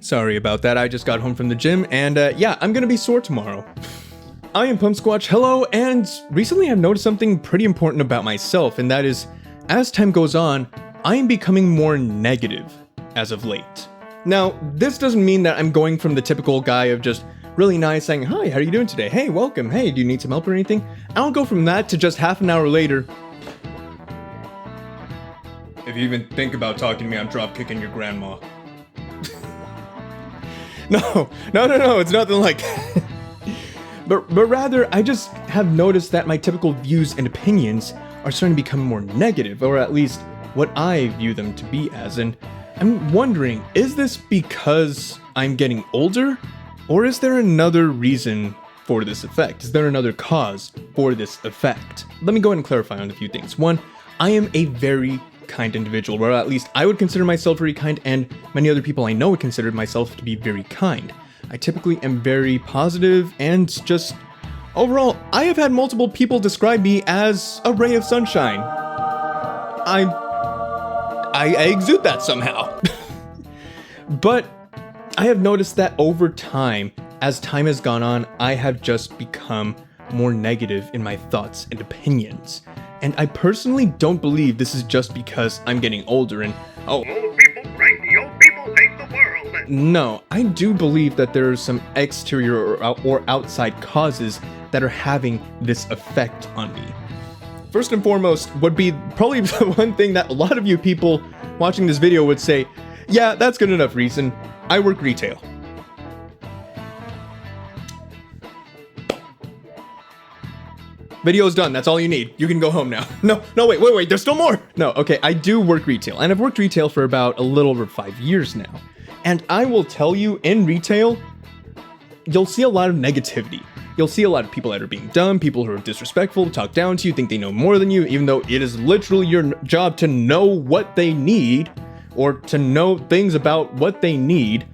Sorry about that, I just got home from the gym, and yeah, I'm gonna be sore tomorrow. I am PUMSQUATCH, hello, and recently I've noticed something pretty important about myself, and that is, as time goes on, I am becoming more negative as of late. Now, this doesn't mean that I'm going from the typical guy of just really nice saying, "Hi, how are you doing today? Hey, welcome. Hey, do you need some help or anything?" I don't go from that to just half an hour later, "If you even think about talking to me, I'm drop kicking your grandma." No, it's nothing like that. But rather, I just have noticed that my typical views and opinions are starting to become more negative, or at least what I view them to be as. And I'm wondering, is this because I'm getting older? Or is there another reason for this effect? Is there another cause for this effect? Let me go ahead and clarify on a few things. One, I am a very kind individual, or at least I would consider myself very kind, and many other people I know would consider myself to be very kind. I typically am very positive, and just overall, I have had multiple people describe me as a ray of sunshine. I exude that somehow. But I have noticed that over time, as time has gone on, I have just become more negative in my thoughts and opinions. And I personally don't believe this is just because I'm getting older and, old people cranky, old people hate the world. No, I do believe that there are some exterior or outside causes that are having this effect on me. First and foremost would be probably the one thing that a lot of you people watching this video would say, "Yeah, that's good enough reason. I work retail." Video's done, that's all you need. You can go home now. No, wait, there's still more! No, okay, I do work retail, and I've worked retail for about a little over 5 years now. And I will tell you, in retail, you'll see a lot of negativity. You'll see a lot of people that are being dumb, people who are disrespectful, talk down to you, think they know more than you, even though it is literally your job to know what they need, or to know things about what they need.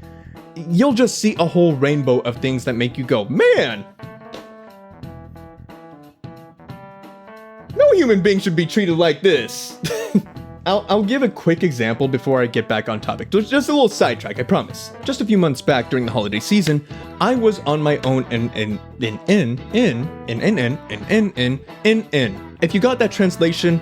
You'll just see a whole rainbow of things that make you go, "Man! No human being should be treated like this." I'll give a quick example before I get back on topic. Just a little sidetrack, I promise. Just a few months back during the holiday season, I was on my own If you got that translation,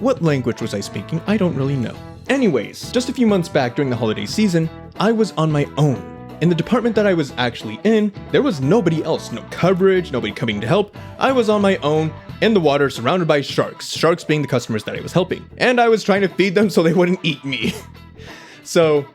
what language was I speaking? I don't really know. Anyways, just a few months back during the holiday season, I was on my own. In the department that I was actually in, there was nobody else, no coverage, nobody coming to help. I was on my own, in the water, surrounded by sharks being the customers that I was helping. And I was trying to feed them so they wouldn't eat me. So,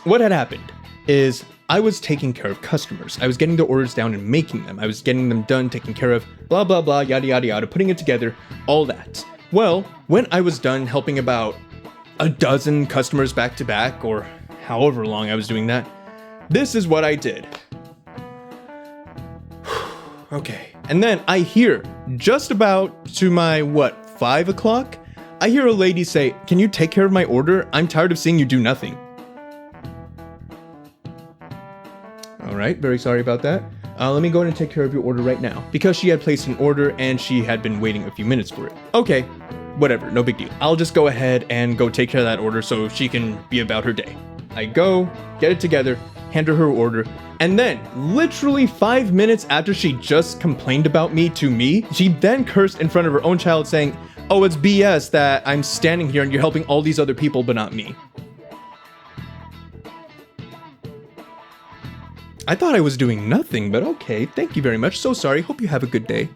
what had happened is I was taking care of customers. I was getting their orders down and making them. I was getting them done, taking care of blah blah blah, yada yada yada, putting it together, all that. Well, when I was done helping about a dozen customers back to back, or however long I was doing that, this is what I did. Okay. And then I hear, just about to my, 5 o'clock? I hear a lady say, "Can you take care of my order? I'm tired of seeing you do nothing." Alright, very sorry about that. Let me go ahead and take care of your order right now. Because she had placed an order and she had been waiting a few minutes for it. Okay, whatever, no big deal. I'll just go ahead and go take care of that order so she can be about her day. I go, get it together, hand her order, and then, literally 5 minutes after she just complained about me to me, she then cursed in front of her own child saying, "Oh, it's BS that I'm standing here and you're helping all these other people but not me." I thought I was doing nothing, but okay, thank you very much, so sorry, hope you have a good day.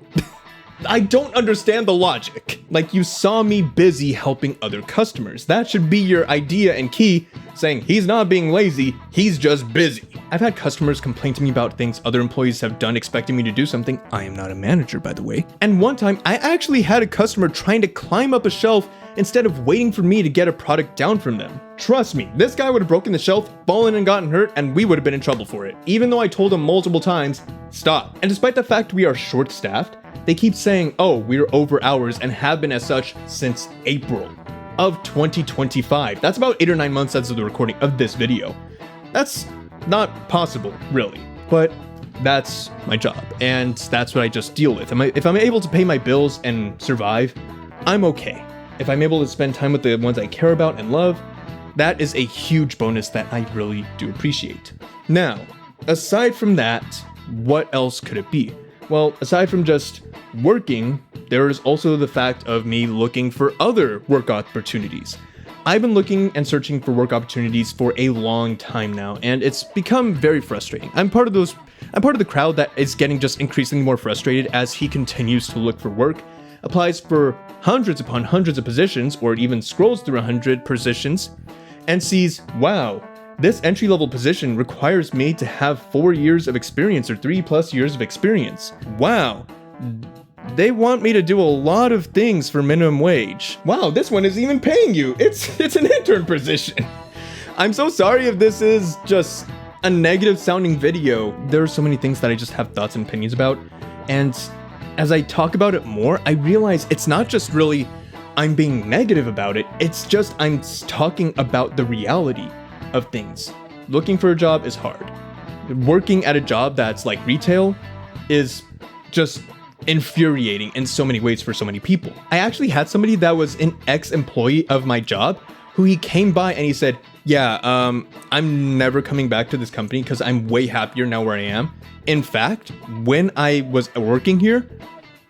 I don't understand the logic. Like, you saw me busy helping other customers. That should be your idea and key, saying he's not being lazy, he's just busy. I've had customers complain to me about things other employees have done expecting me to do something. I am not a manager, by the way. And one time, I actually had a customer trying to climb up a shelf instead of waiting for me to get a product down from them. Trust me, this guy would have broken the shelf, fallen and gotten hurt, and we would have been in trouble for it. Even though I told him multiple times, stop. And despite the fact we are short-staffed, they keep saying, "Oh, we're over hours," and have been as such since April of 2025. That's about 8 or 9 months as of the recording of this video. That's not possible, really. But that's my job, and that's what I just deal with. If I'm able to pay my bills and survive, I'm okay. If I'm able to spend time with the ones I care about and love, That is a huge bonus that I really do appreciate. Now, aside from that, what else could it be? Well, aside from just working, there is also the fact of me looking for other work opportunities. I've been looking and searching for work opportunities for a long time now, and it's become very frustrating. I'm part of the crowd that is getting just increasingly more frustrated as he continues to look for work, applies for hundreds upon hundreds of positions, or even scrolls through 100 positions, and sees, wow, this entry-level position requires me to have 4 years of experience or 3+ years of experience. Wow, they want me to do a lot of things for minimum wage. Wow, this one isn't even paying you. It's an intern position. I'm so sorry if this is just a negative sounding video. There are so many things that I just have thoughts and opinions about, and as I talk about it more, I realize it's not just really I'm being negative about it, it's just I'm talking about the reality of things. Looking for a job is hard. Working at a job that's like retail is just infuriating in so many ways for so many people. I actually had somebody that was an ex-employee of my job who he came by and he said, yeah, I'm never coming back to this company because I'm way happier now where I am. In fact, when I was working here,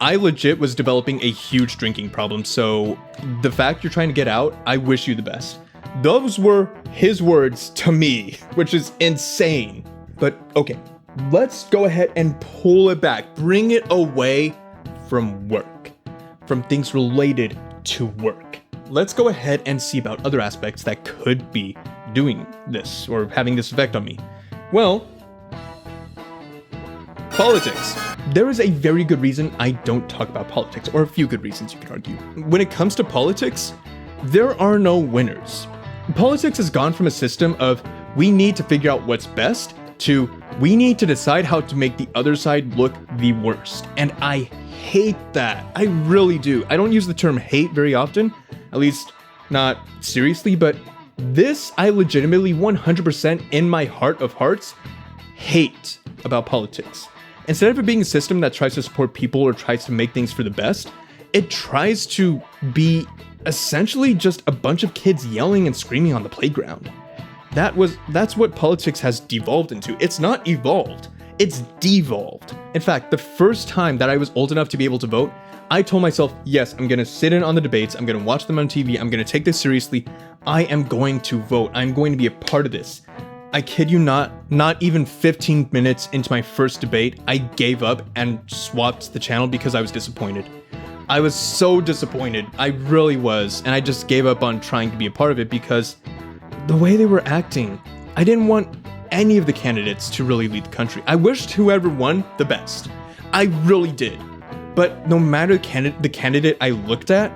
I legit was developing a huge drinking problem, so the fact you're trying to get out, I wish you the best. Those were his words to me, which is insane. But okay, let's go ahead and pull it back. Bring it away from work, from things related to work. Let's go ahead and see about other aspects that could be doing this or having this effect on me. Well, politics. There is a very good reason I don't talk about politics, or a few good reasons you could argue. When it comes to politics, there are no winners. Politics has gone from a system of we need to figure out what's best to we need to decide how to make the other side look the worst. And I hate that. I really do. I don't use the term hate very often, at least not seriously, but this I legitimately 100% in my heart of hearts hate about politics. Instead of it being a system that tries to support people or tries to make things for the best, it tries to be essentially just a bunch of kids yelling and screaming on the playground. That's what politics has devolved into. It's not evolved, it's devolved. In fact, the first time that I was old enough to be able to vote, I told myself, yes, I'm gonna sit in on the debates, I'm gonna watch them on TV, I'm gonna take this seriously, I am going to vote, I'm going to be a part of this. I kid you not even 15 minutes into my first debate, I gave up and swapped the channel because I was disappointed. I was so disappointed, I really was, and I just gave up on trying to be a part of it because the way they were acting, I didn't want any of the candidates to really lead the country. I wished whoever won the best. I really did. But no matter the candidate I looked at,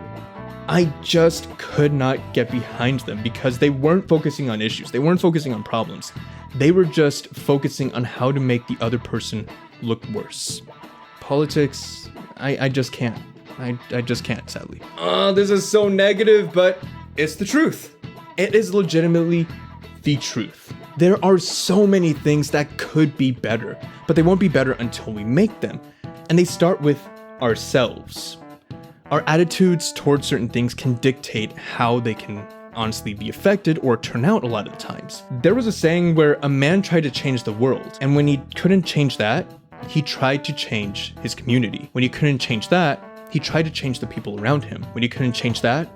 I just could not get behind them because they weren't focusing on issues. They weren't focusing on problems. They were just focusing on how to make the other person look worse. Politics, I just can't. I just can't, sadly. This is so negative, but it's the truth. It is legitimately the truth. There are so many things that could be better, but they won't be better until we make them. And they start with ourselves. Our attitudes towards certain things can dictate how they can honestly be affected or turn out a lot of the times. There was a saying where a man tried to change the world, and when he couldn't change that, he tried to change his community. When he couldn't change that, he tried to change the people around him. When he couldn't change that,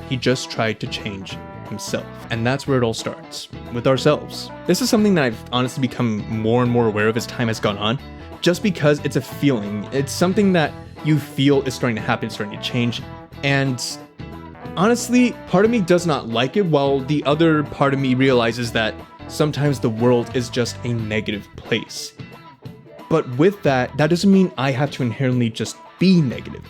he just tried to change himself. And that's where it all starts, with ourselves. This is something that I've honestly become more and more aware of as time has gone on, just because it's a feeling. It's something that you feel is starting to happen, starting to change. And honestly, part of me does not like it, while the other part of me realizes that sometimes the world is just a negative place. But with that doesn't mean I have to inherently just be negative.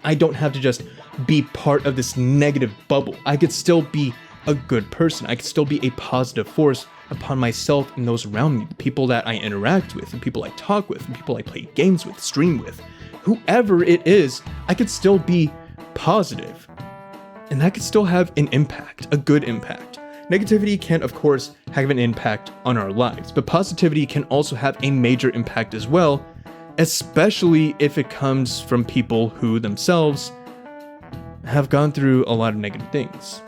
I don't have to just be part of this negative bubble. I could still be a good person. I could still be a positive force upon myself and those around me, the people that I interact with, the people I talk with, the people I play games with, stream with. Whoever it is, I could still be positive. And that could still have an impact, a good impact. Negativity can, of course, have an impact on our lives, but positivity can also have a major impact as well, especially if it comes from people who themselves have gone through a lot of negative things.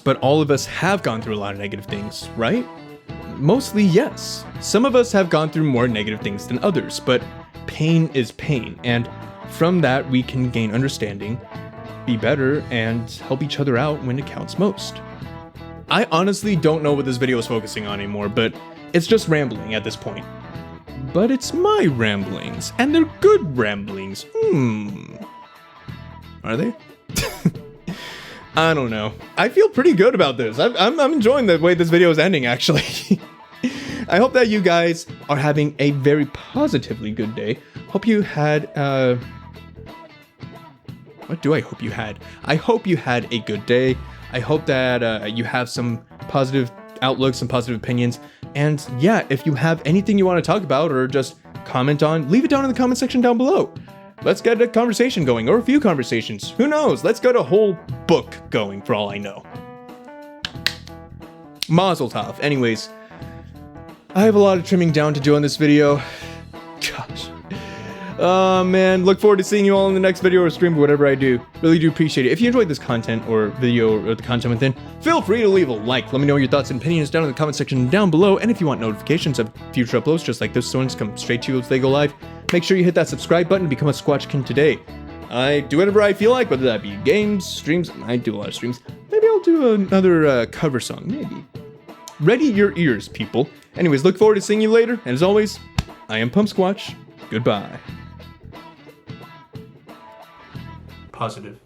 But all of us have gone through a lot of negative things, right? Mostly yes. Some of us have gone through more negative things than others, but pain is pain, and from that we can gain understanding, be better, and help each other out when it counts most. I honestly don't know what this video is focusing on anymore, but it's just rambling at this point. But it's my ramblings, and they're good ramblings. Are they? I don't know. I feel pretty good about this. I'm enjoying the way this video is ending, actually. I hope that you guys are having a very positively good day. Hope you had, what do I hope you had? I hope you had a good day. I hope that you have some positive outlooks, some positive opinions. And yeah, if you have anything you want to talk about or just comment on, leave it down in the comment section down below. Let's get a conversation going, or a few conversations. Who knows? Let's get a whole book going for all I know. Mazel tov. Anyways, I have a lot of trimming down to do on this video. Gosh. Oh man, look forward to seeing you all in the next video or stream or whatever I do. Really do appreciate it. If you enjoyed this content or video or the content within, feel free to leave a like. Let me know your thoughts and opinions down in the comment section down below. And if you want notifications of future uploads just like this ones come straight to you as they go live, make sure you hit that subscribe button to become a Squatchkin today. I do whatever I feel like, whether that be games, streams. I do a lot of streams. Maybe I'll do another cover song, maybe. Ready your ears, people. Anyways, look forward to seeing you later. And as always, I am PUMSQUATCH. Goodbye. Positive.